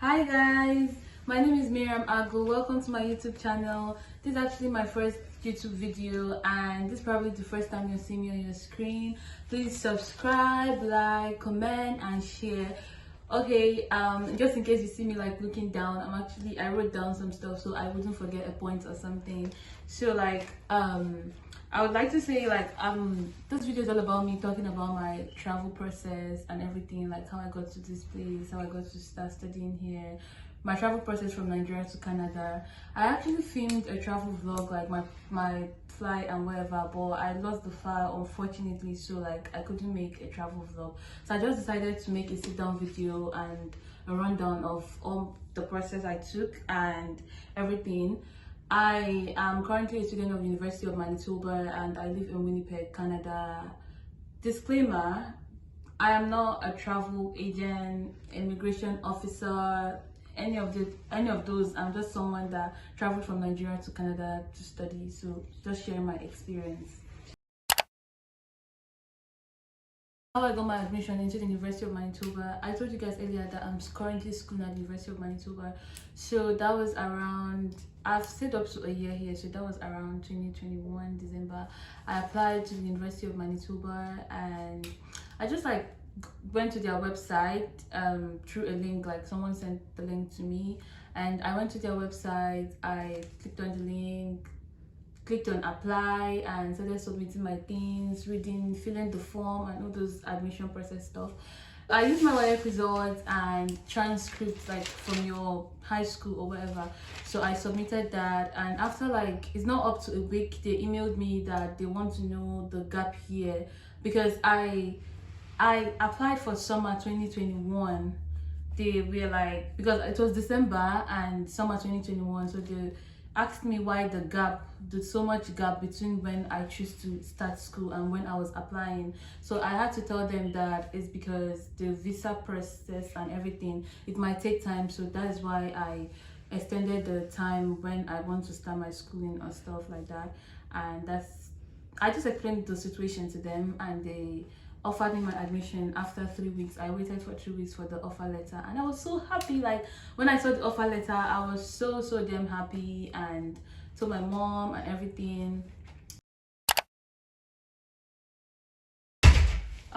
Hi guys, my name is Miriam Agu. Welcome to my YouTube channel. This is actually my first YouTube video and this is probably the first time you're seeing me on your screen. Please subscribe, like, comment and share. Okay, just in case you see me like looking down, I wrote down some stuff so I wouldn't forget a point or something. So I would like to say this video is all about me talking about my travel process and everything, like how I got to this place, how I got to start studying here, my travel process from Nigeria to Canada. I actually filmed a travel vlog, like my flight and whatever, but I lost the file unfortunately, so like I couldn't make a travel vlog. So I just decided to make a sit down video and a rundown of all the process I took and everything. I am currently a student of University of Manitoba and I live in Winnipeg, Canada. Disclaimer, I am not a travel agent, immigration officer, any of those. I'm just someone that traveled from Nigeria to Canada to study, so just sharing my experience. How I got my admission into the University of Manitoba. I told you guys earlier that I'm currently schooling at the University of Manitoba. So that was around, I've stayed up to a year here, so that was around 2021 December. I applied to the University of Manitoba and I just went to their website through a link, like someone sent the link to me and I went to their website, I clicked on the link, clicked on apply and started submitting my things, reading, filling the form and all those admission process stuff. I used my YF results and transcripts like from your high school or whatever. So I submitted that and after it's not up to a week, they emailed me that they want to know the gap year because I applied for summer 2021. They were like, because it was December and summer 2021, so they asked me why there's so much gap between when I choose to start school and when I was applying. So I had to tell them that it's because the visa process and everything, it might take time, so that is why I extended the time when I want to start my schooling or stuff like that. And I just explained the situation to them and they offered me my admission after 3 weeks. I waited for 3 weeks for the offer letter and I was so happy. Like when I saw the offer letter, I was so damn happy and told my mom and everything.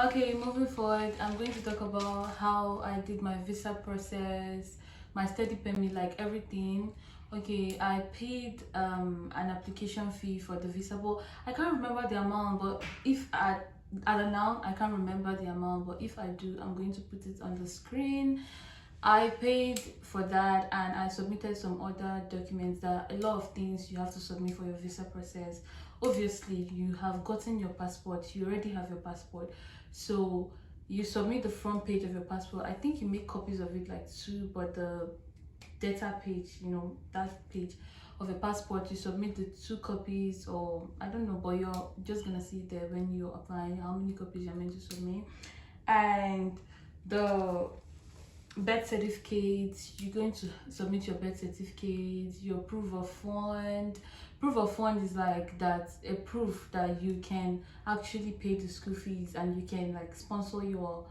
Okay, moving forward, I'm going to talk about how I did my visa process, my study permit, like everything. Okay, I paid an application fee for the visa, but I can't remember the amount. But as of now, I can't remember the amount, but if I do, I'm going to put it on the screen. I paid for that and I submitted some other documents. That a lot of things you have to submit for your visa process. Obviously, you have gotten your passport, you already have your passport, so you submit the front page of your passport. I think you make copies of it like two, but the data page, that page of a passport, you submit the 2 copies, or I don't know, but you're just gonna see there when you're applying how many copies you're meant to submit. And the birth certificate, you're going to submit your birth certificate, your proof of fund. Proof of fund is like that, a proof that you can actually pay the school fees and you can sponsor your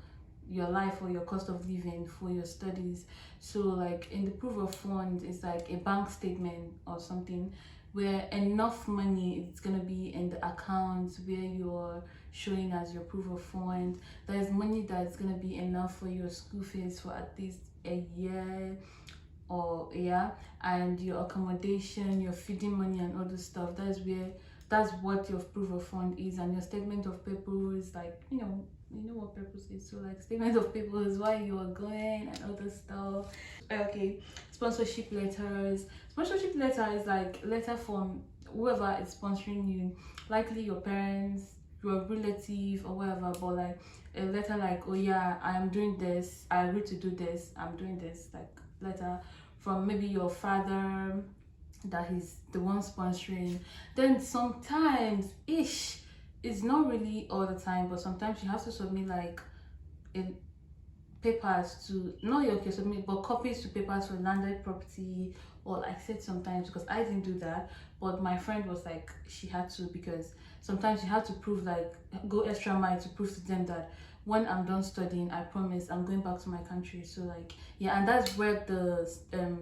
life or your cost of living for your studies. So like in the proof of fund is like a bank statement or something where enough money is gonna be in the account where you're showing as your proof of fund. There's money that's gonna be enough for your school fees for at least a year or and your accommodation, your feeding money and all this stuff. That's what your proof of fund is. And your statement of purpose, you know what purpose is, so statement of purpose, why you are going and all this stuff. Okay, sponsorship letters. Sponsorship letter is like letter from whoever is sponsoring you, likely your parents, your relative or whatever, but a letter like, oh yeah, I am doing this, I agree to do this, I'm doing this, letter from maybe your father that is the one sponsoring. Then sometimes it's not really all the time, but sometimes you have to submit in papers to, not your case submit, but copies to papers for landed property, or I said sometimes, because I didn't do that, but my friend was she had to, because sometimes you have to prove, go extra mile to prove to them that, when I'm done studying, I promise I'm going back to my country. So like, yeah, and that's where the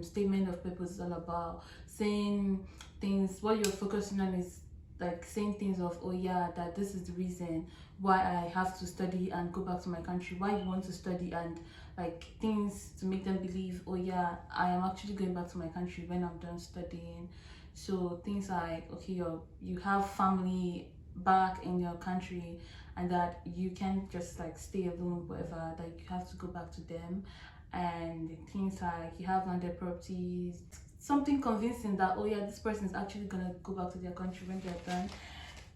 statement of purpose is all about. Saying things, what you're focusing on is like saying things of, oh yeah, that this is the reason why I have to study and go back to my country, why you want to study, and like things to make them believe, oh yeah, I am actually going back to my country when I'm done studying. So things like, okay, you have family back in your country, and that you can't just like stay alone, whatever, like you have to go back to them. And things like you have landed properties, something convincing that, oh yeah, this person is actually gonna go back to their country when they're done.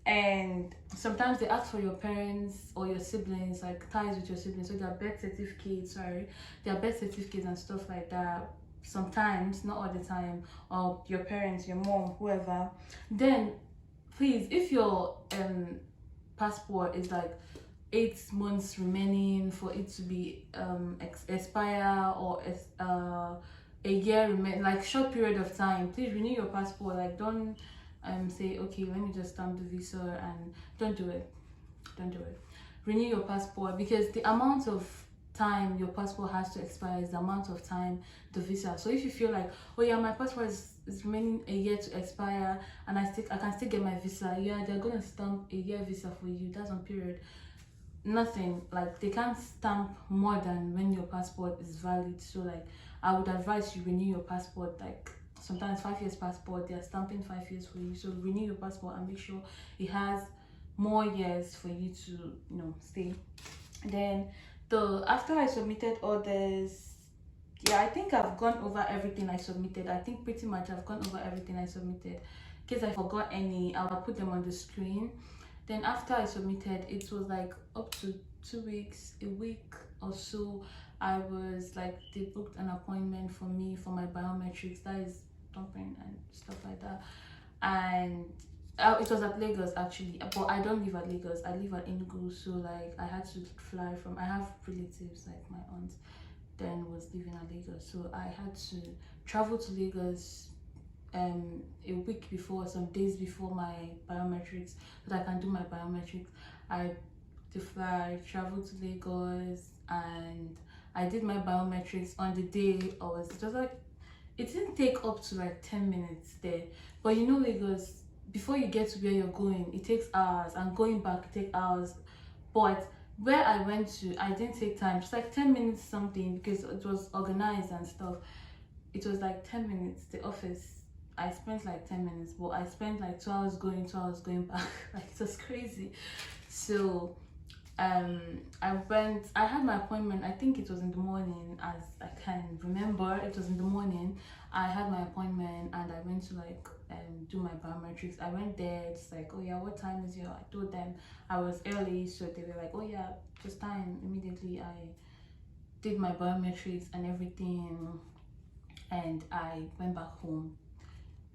And sometimes they ask for your parents or your siblings, like ties with your siblings, so their birth certificates, their birth certificates and stuff like that. Sometimes, not all the time, or your parents, your mom, whoever. Then please, if your passport is like 8 months remaining for it to be expire, or a year remain, like short period of time, please renew your passport. Like don't say, okay, let me just stamp the visa, and don't do it. Don't do it. Renew your passport, because the amount of time your passport has to expire is the amount of time the visa. So if you feel like, oh yeah, my passport is remaining a year to expire and I can still get my visa, yeah, they're gonna stamp a year visa for you. That's on period. Nothing, like they can't stamp more than when your passport is valid. So like I would advise you renew your passport. Like sometimes 5 years passport, they're stamping 5 years for you. So renew your passport and make sure it has more years for you to, stay. Then the after I submitted all this, yeah, I think I've gone over everything I submitted. I think pretty much I've gone over everything I submitted. In case I forgot any, I'll put them on the screen. Then after I submitted, it was like up to 2 weeks, a week or so. I was like, they booked an appointment for me for my biometrics, that is thumbprint and stuff like that. And it was at Lagos actually, but I don't live at Lagos. I live at Enugu, so like I had to fly from. I have relatives, like my aunt then was living at Lagos, so I had to travel to Lagos a week before, some days before my biometrics, so that I can do my biometrics. I to fly, traveled to Lagos, and I did my biometrics on the day I was. It was like, it didn't take up to like 10 minutes there, but you know Lagos, before you get to where you're going, it takes hours, and going back it takes hours. But where I went to, I didn't take time, just like 10 minutes something, because it was organized and stuff. It was like 10 minutes. The office, I spent like 10 minutes, but I spent like 2 hours going, 2 hours going back. Like it was crazy. So I had my appointment, I think it was in the morning, as I can remember. It was in the morning. I had my appointment and I went to like do my biometrics. I went there, it's like, oh yeah, what time is your, I told them I was early, so they were like, oh yeah, just time. Immediately I did my biometrics and everything, and I went back home.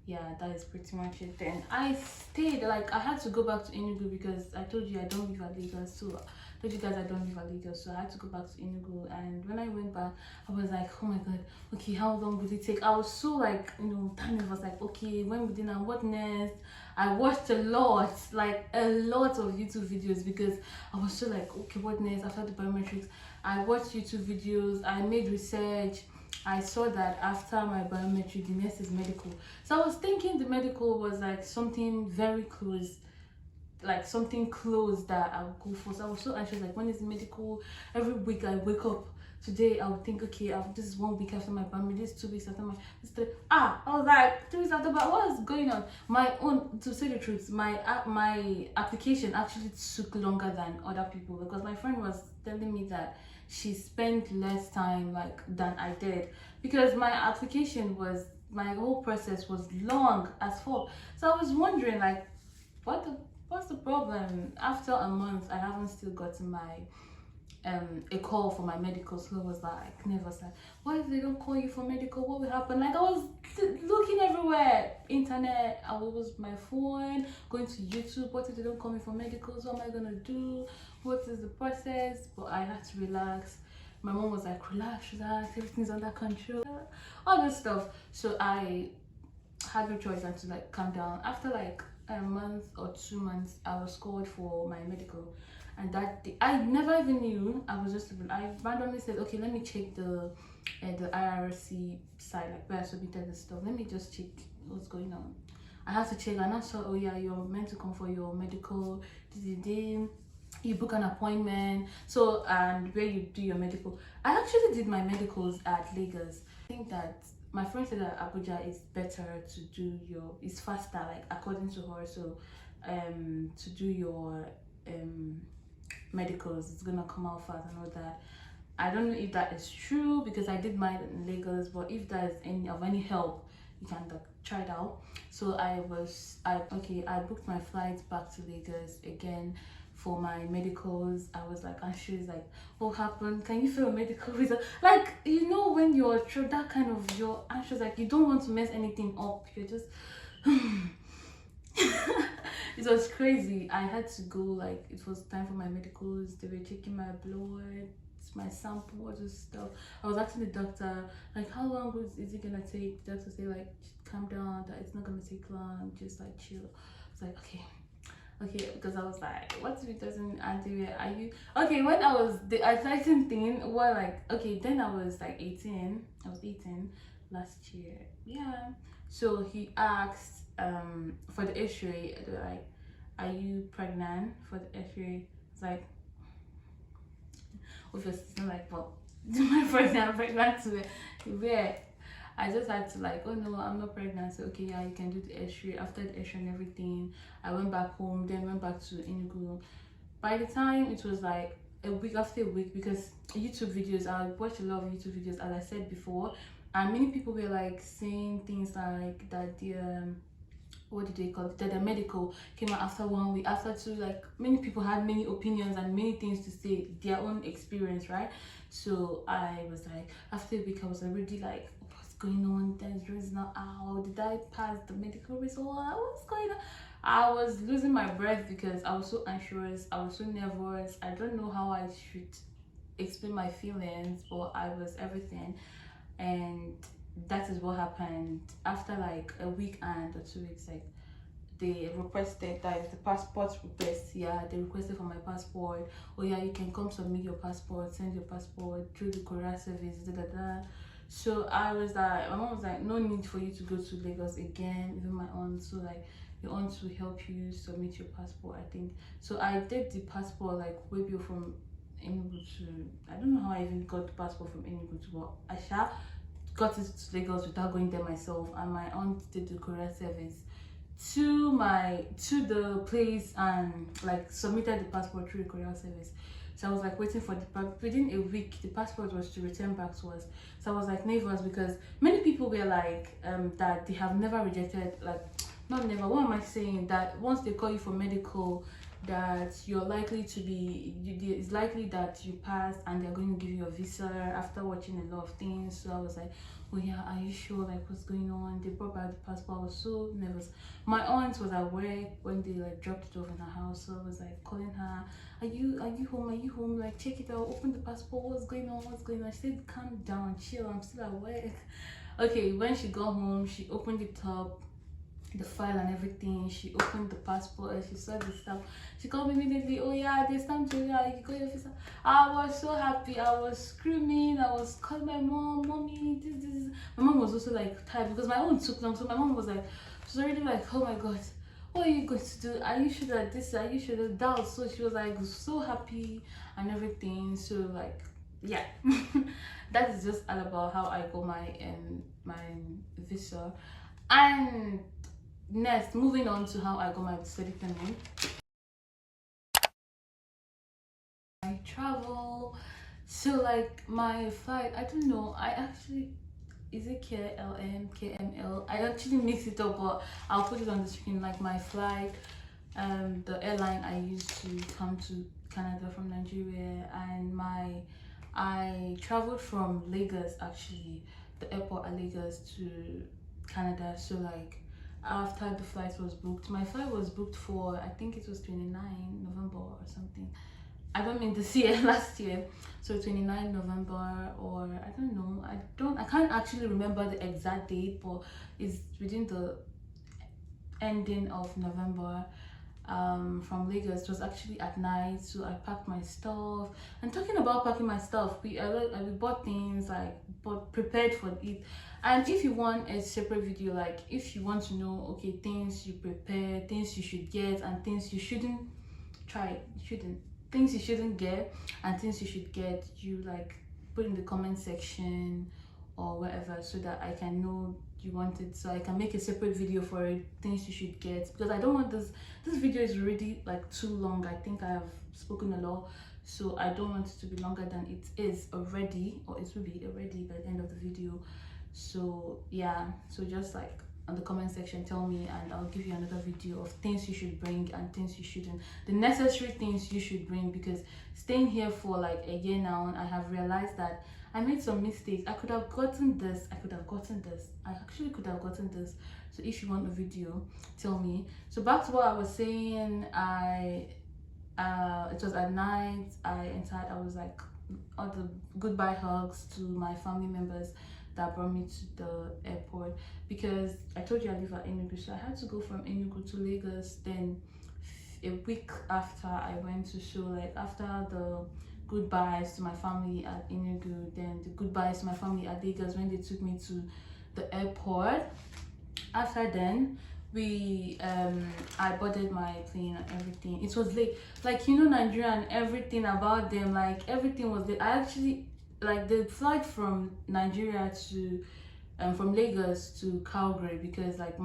Yeah, that is pretty much it. Then I stayed, like I had to go back to Enugu, because I told you I don't live at Lagos. So I told you guys I don't live at Lagos, so I had to go back to Enugu. And when I went back, I was like, oh my god, okay, how long would it take? I was so like, time was like, okay, when we did, and what next? I watched a lot of YouTube videos, because I was so like, okay, what next after the biometrics? I watched YouTube videos, I made research. I saw that after my biometric, the next is medical. So I was thinking the medical was like something very close, like something close that I'll go for. So I was so anxious, like, when is the medical? Every week I wake up. Today I would think, okay, this is 1 week after my biometric, this is 2 weeks after my, this 3. I was like 2 weeks after, but what is going on? My own, to say the truth, my application actually took longer than other people, because my friend was telling me that she spent less time like than I did, because my application was, my whole process was long as fuck. So I was wondering, like, what's the problem? After a month I haven't still gotten my a call for my medical. So I was like, never said, what if they don't call you for medical? What will happen? Like I was looking everywhere, internet, I was my phone, going to YouTube. What if they don't call me for medicals? What am I gonna do? What is the process? But I had to relax. My mom was like, relax, everything's under control, all this stuff. So I had no choice than to like calm down. After like a month or 2 months, I was called for my medical, And that day, I never even knew. I randomly said, okay, let me check the IRC site, like where I submitted the stuff. Let me just check what's going on. I have to check, and I saw, oh yeah, you're meant to come for your medical. You book an appointment, so, and where you do your medical. I actually did my medicals at Lagos. I think that my friend said that Abuja is better to do it's faster, like according to her. So to do your medicals, it's gonna come out fast and all that. I don't know if that is true because I did mine in Lagos, but if there's any help, you can like try it out. So I booked my flights back to Lagos again for my medicals. I was like, and she was like, what happened? Can you feel a medical visa? Like, you know, when you're through that kind of, you're anxious, like you don't want to mess anything up. You're just it was crazy. I had to go, like it was time for my medicals. They were checking my blood, my sample, all this stuff. I was asking the doctor, like, how long is it gonna take? The doctor say, like, calm down, that it's not gonna take long, just like chill. It's like, okay, because I was like, what if it doesn't? Are you okay? When I was the exciting thing, well, like, okay, then I was like 18. I was 18 last year. Yeah. So he asked for the X-ray, like, are you pregnant for the X-ray? It's like, obviously it's not like, well, my friend, I'm pregnant to where I just had to like, oh no, I'm not pregnant. So okay, yeah, you can do the X-ray. After the X-ray and everything, I went back home, then went back to Enugu. By the time it was like a week, after a week, because YouTube videos, I watched a lot of YouTube videos, as I said before, and many people were like saying things like that the what did they call it, that the medical came out after 1 week, after 2, like many people had many opinions and many things to say, their own experience, right? So I was like, after a week I was already like, what's going on? The result not out. Did I pass the medical result? What's going on? I was losing my breath because I was so anxious, I was so nervous. I don't know how I should explain my feelings, but I was everything. And that is what happened after like a week and or 2 weeks. Like, they requested that the passport request. Yeah, they requested for my passport. Oh yeah, you can come submit your passport, send your passport through the courier service, So I was like, my mom was like, no need for you to go to Lagos again, even my aunt. So like, your aunt will help you submit your passport, I think. So I did the passport like way before from Enugu to, I don't know how I even got the passport from Enugu to, but I got it to Lagos without going there myself, and my aunt did the courier service to the place and like submitted the passport through the courier service. So I was like waiting for within a week the passport was to return back to us. So I was like nervous because many people were like that they have never rejected, like, not never, what am I saying, that once they call you for medical, that you're likely to be, it's likely that you pass and they're going to give you a visa after watching a lot of things. So I was like, oh yeah, are you sure, like what's going on? They brought back the passport. I was so nervous. My aunt was at work when they like dropped it off in her house, so I was like calling her, are you home, like check it out, open the passport, what's going on? She said, calm down, chill, I'm still at work. Okay, when she got home, she opened it up, the file and everything. She opened the passport and she saw the stuff. She called me immediately, oh yeah, there's time to, yeah, you got your visa. I was so happy. I was screaming. I was calling my mom, mommy, this. My mom was also like tired because my own took long. So my mom was like, she's already like, oh my god, what are you going to do? Are you sure that this, are you sure that? So she was like so happy and everything. So like, yeah. That is just all about how I got my visa. And next, moving on to how I got my study permit. I travel. So like my flight, I don't know, I actually, is it KLM, KML? I actually mix it up, but I'll put it on the screen. Like my flight, the airline I used to come to Canada from Nigeria, and I traveled from Lagos, actually, the airport at Lagos to Canada. So like after the flight was booked, my flight was booked for, I think it was 29 November or something. I don't mean this year, last year. So 29 November, or I don't know. I can't actually remember the exact date, but it's within the ending of November. from Lagos. It was actually at night, so I packed my stuff. And talking about packing my stuff, we bought things, like but prepared for it. And if you want a separate video, like if you want to know, okay, things you prepare, things you should get, and things you shouldn't things you shouldn't get and things you should get, you like put in the comment section or wherever, so that I can know you want it, so I can make a separate video for it, things you should get, because I don't want this video is already like too long. I think I have spoken a lot, so I don't want it to be longer than it is already, or it will be already by the end of the video. So yeah, so just like on the comment section tell me, and I'll give you another video of things you should bring and things you shouldn't, the necessary things you should bring, because staying here for like a year now, I have realized that I made some mistakes. I could have gotten this, I actually could have gotten this. So if you want a video, tell me. So back to what I was saying, it was at night, I was like all the goodbye hugs to my family members that brought me to the airport, because I told you I live at Enugu, so I had to go from Enugu to Lagos. Then a week after I went to show, like after the goodbyes to my family at Enugu, then the goodbyes to my family at Lagos when they took me to the airport. After then, I boarded my plane and everything. It was late, like, you know, Nigeria and everything about them, like everything was late. I actually, like, the flight from Nigeria to from Lagos to Calgary, because like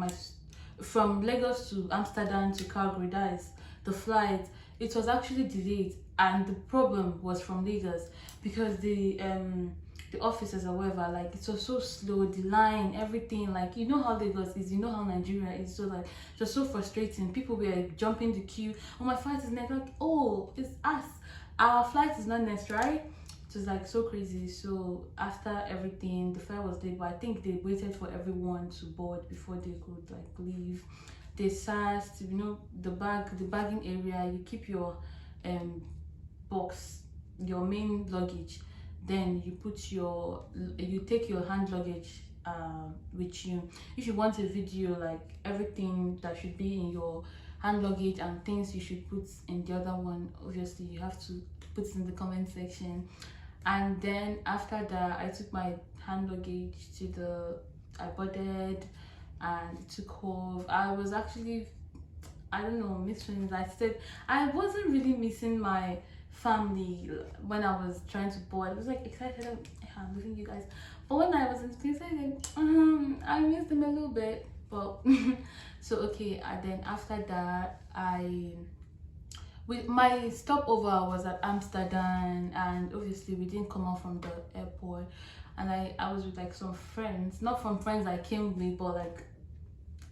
from Lagos to Amsterdam to Calgary, that is the flight, it was actually delayed. And the problem was from Lagos, because the officers or whatever, like it was so slow, the line, everything, like, you know how Lagos is, you know how Nigeria is, so like just so frustrating. People were like, jumping the queue, oh my flight is next, like, oh, it's us, our flight is not next, right? It was like so crazy. So after everything, the flight was late, but I think they waited for everyone to board before they could like leave. They sat, you know, the bagging area, you keep your box, your main luggage, then you take your hand luggage with you. If you want a video, like everything that should be in your hand luggage and things you should put in the other one, obviously you have to put it in the comment section. And then after that, I took my hand luggage I boarded and it took off. I was actually, I don't know, missing. I wasn't really missing my family when I was trying to board. I was like excited, I'm leaving you guys. But when I was in space, I missed them a little bit. But so okay, and then after that, my stopover was at Amsterdam, and obviously we didn't come out from the airport. And I was with like some friends, not from friends I came with, but like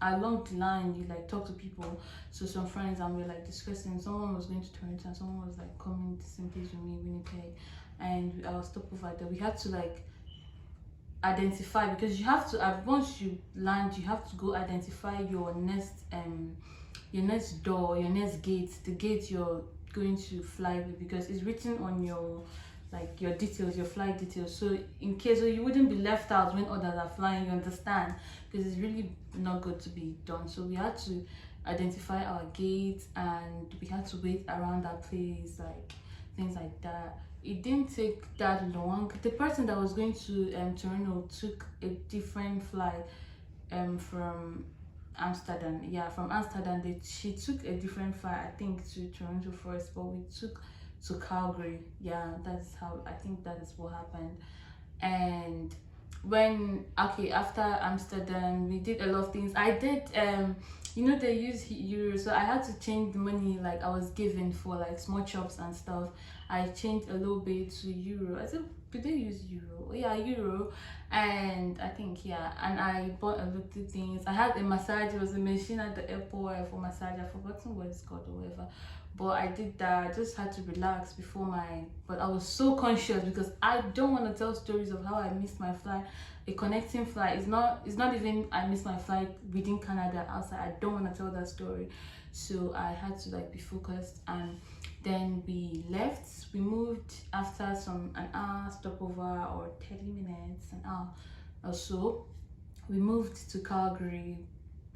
along the line you like talk to people. So some friends, and we're like discussing, someone was going to Toronto and someone was like coming to the same place with me, Winnipeg, and I was stopover there. We had to like identify, because you have to, once you land, you have to go identify your next door, your next gate, the gate you're going to fly with, because it's written on your, like, your details, your flight details. So in case, so you wouldn't be left out when others are flying, you understand, because it's really not good to be done. So we had to identify our gate, and we had to wait around that place, like things like that. It didn't take that long. The person that was going to Toronto took a different flight from Amsterdam. Yeah, from Amsterdam, she took a different flight, I think, to Toronto first, but we took to Calgary. Yeah, that's how, I think that is what happened. And after Amsterdam, we did a lot of things. I did you know, they use euro, so I had to change the money like I was given for like small chops and stuff. I changed a little bit to euro. I said, did they use euro? Oh, yeah, euro. And I think, yeah, and I bought a little things. I had a massage. It was a machine at the airport for massage. I've forgotten what it's called or whatever, but I did that. I just had to relax before but I was so conscious, because I don't want to tell stories of how I missed my flight. A connecting flight is not even I missed my flight within Canada, outside. I don't want to tell that story. So I had to like be focused, and then we left. We moved after an hour stopover, or 30 minutes, an hour or so. We moved to Calgary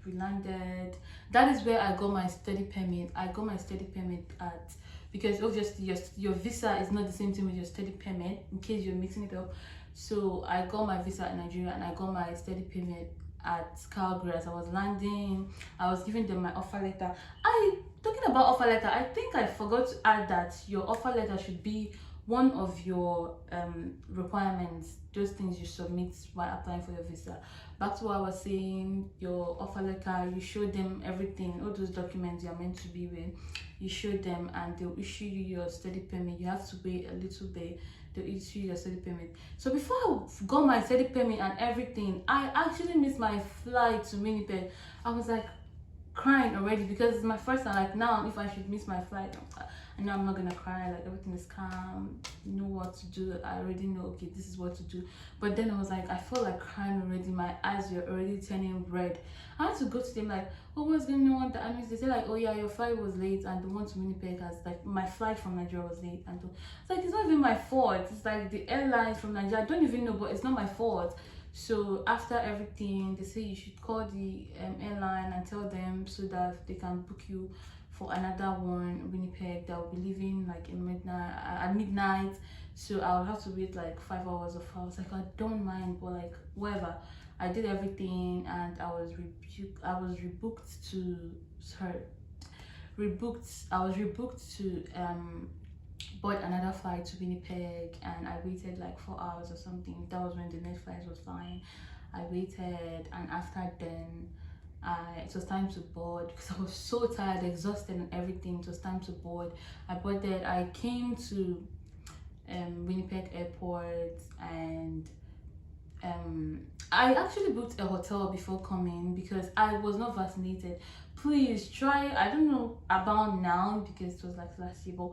we landed. That is where I got my study permit. I got my study permit at, because obviously your visa is not the same thing with your study permit, in case you're mixing it up. So I got my visa in Nigeria and I got my study permit at Calgary. As I was landing, I was giving them my offer letter. Talking about offer letter, I think I forgot to add that your offer letter should be one of your requirements, those things you submit while applying for your visa. Back to what I was saying, your offer letter, you show them everything, all those documents you're meant to be with, you show them and they'll issue you your study permit. You have to wait a little bit, they'll issue your study permit. So before I got my study permit and everything, I actually missed my flight to Winnipeg. I was like crying already because it's my first time. Like, now if I should miss my flight, I know I'm not gonna cry, like everything is calm, you know what to do, I already know, okay, this is what to do. But then I was like, I felt like crying already, my eyes were already turning red. I had to go to them like, oh, what's going on? I mean, they say like, oh yeah, your flight was late, and the one to Winnipeg has, like, my flight from Nigeria was late. And it's like, it's not even my fault, it's like the airlines from Nigeria, I don't even know, but it's not my fault. So after everything, they say you should call the airline and tell them so that they can book you for another one, Winnipeg, that will be leaving like in midnight. So I'll have to wait like 5 hours or 4 hours. Like, I don't mind, but like whatever. I did everything and I was rebooked to board another flight to Winnipeg, and I waited like 4 hours or something. That was when the next flight was flying. I waited, and after then it was time to board because I was so tired, exhausted and everything. It was time to board. I boarded. I came to Winnipeg airport, and I actually booked a hotel before coming because I was not vaccinated. Please try, I don't know about now because it was like last year, but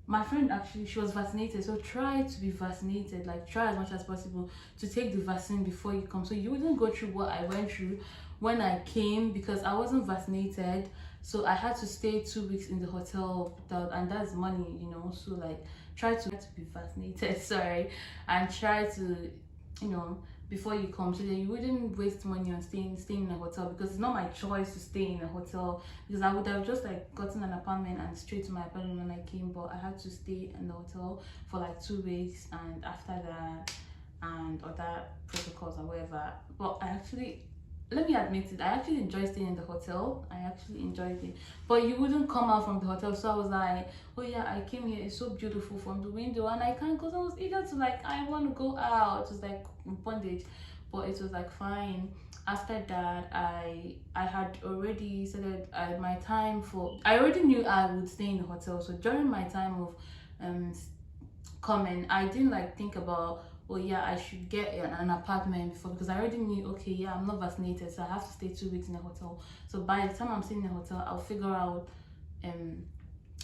my friend actually, she was vaccinated, so try to be vaccinated. Like, try as much as possible to take the vaccine before you come, so you wouldn't go through what I went through when I came, because I wasn't vaccinated. So I had to stay 2 weeks in the hotel without, and that's money, you know. So like, try to be vaccinated sorry, and try to, you know, before you come, so that you wouldn't waste money on staying in a hotel, because it's not my choice to stay in a hotel, because I would have just like gotten an apartment and straight to my apartment when I came, but I had to stay in the hotel for like 2 weeks, and after that, and other protocols or whatever. But I actually, let me admit it, I actually enjoyed staying in the hotel. I actually enjoyed it, but you wouldn't come out from the hotel. So I was like, oh yeah, I came here, it's so beautiful from the window, and I can't, because I was eager to, like, I want to go out. It was like bondage, but it was like fine. After that, I had already started my time for, I already knew I would stay in the hotel. So during my time of coming, I didn't like think about, oh yeah, I should get an apartment before, because I already knew, okay, yeah, I'm not vaccinated, so I have to stay 2 weeks in a hotel. So by the time I'm staying in a hotel, I'll figure out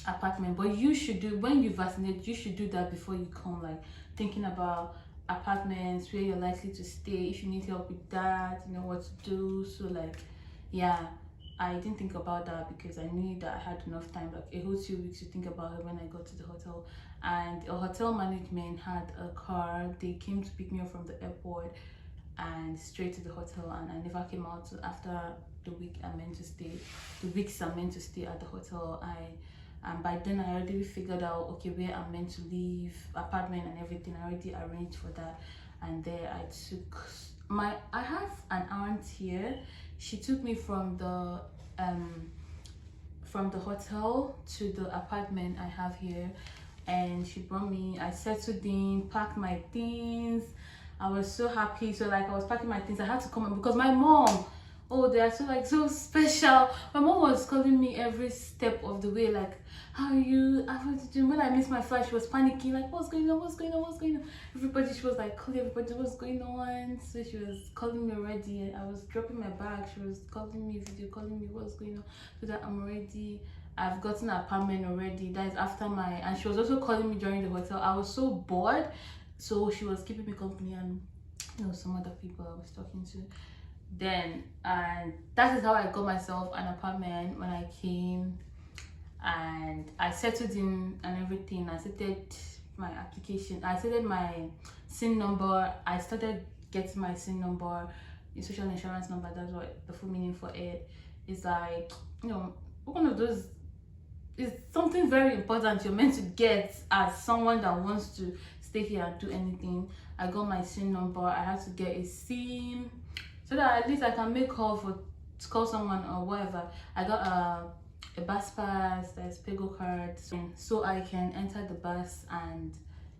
apartment. But you should do, when you vaccinate, you should do that before you come, like thinking about apartments, where you're likely to stay, if you need help with that, you know what to do. So like, yeah, I didn't think about that because I knew that I had enough time, like a whole 2 weeks, to think about it when I got to the hotel. And a hotel management had a car. They came to pick me up from the airport and straight to the hotel, and I never came out after the week I meant to stay, the weeks I meant to stay at the hotel. And by then I already figured out, okay, where I'm meant to live, apartment and everything. I already arranged for that. And there I took I have an aunt here. She took me from the hotel to the apartment I have here, and she brought me. I settled in, packed my things. I was so happy. So like, I was packing my things, I had to come in because my mom, oh, they are so like so special. My mom was calling me every step of the way, like, how are you? When I missed my flight, she was panicking, like, what's going on? Everybody, she was like calling everybody, what's going on? So she was calling me already. I was dropping my bag, she was calling me, video calling me, what's going on, so that I'm ready. I've gotten an apartment already. That is after and she was also calling me during the hotel. I was so bored, so she was keeping me company, and you know, some other people I was talking to. Then, and that is how I got myself an apartment when I came, and I settled in and everything. I started my application, I started my SIN number, I started getting my SIN number, social insurance number. That's what the full meaning for it is. Like, you know, one of those is something very important you're meant to get as someone that wants to stay here and do anything. I got my SIM number. I had to get a SIM so that at least I can make call for to call someone or whatever. I got a bus pass, there's Pego card, so I can enter the bus and,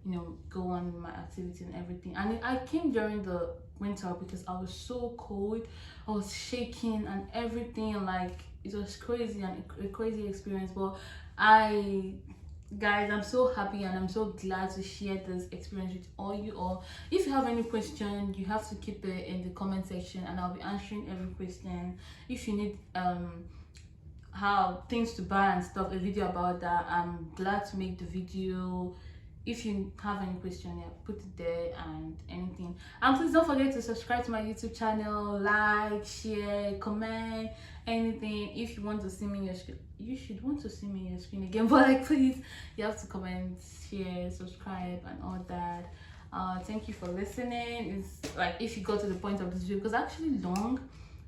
you know, go on with my activity and everything. And I came during the winter because I was so cold, I was shaking and everything. Like, it was crazy and a crazy experience. But guys, I'm so happy and I'm so glad to share this experience with all you all. If you have any question, you have to keep it in the comment section and I'll be answering every question. If you need how things to buy and stuff, a video about that, I'm glad to make the video. If you have any question, yeah, put it there and anything. And please don't forget to subscribe to my YouTube channel, like, share, comment, anything. If you want to see me in your screen, you should want to see me in your screen again, but like, please, you have to comment, share, subscribe and all that. Thank you for listening. It's like, if you got to the point of this video, because actually long,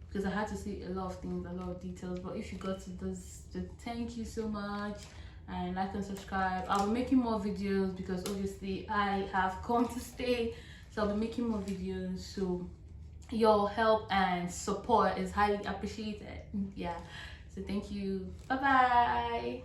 because I had to see a lot of things, a lot of details, but if you got to this, thank you so much, and like and subscribe. I'll be making more videos because obviously I have come to stay, so I'll be making more videos. So your help and support is highly appreciated. Yeah, so thank you. Bye bye.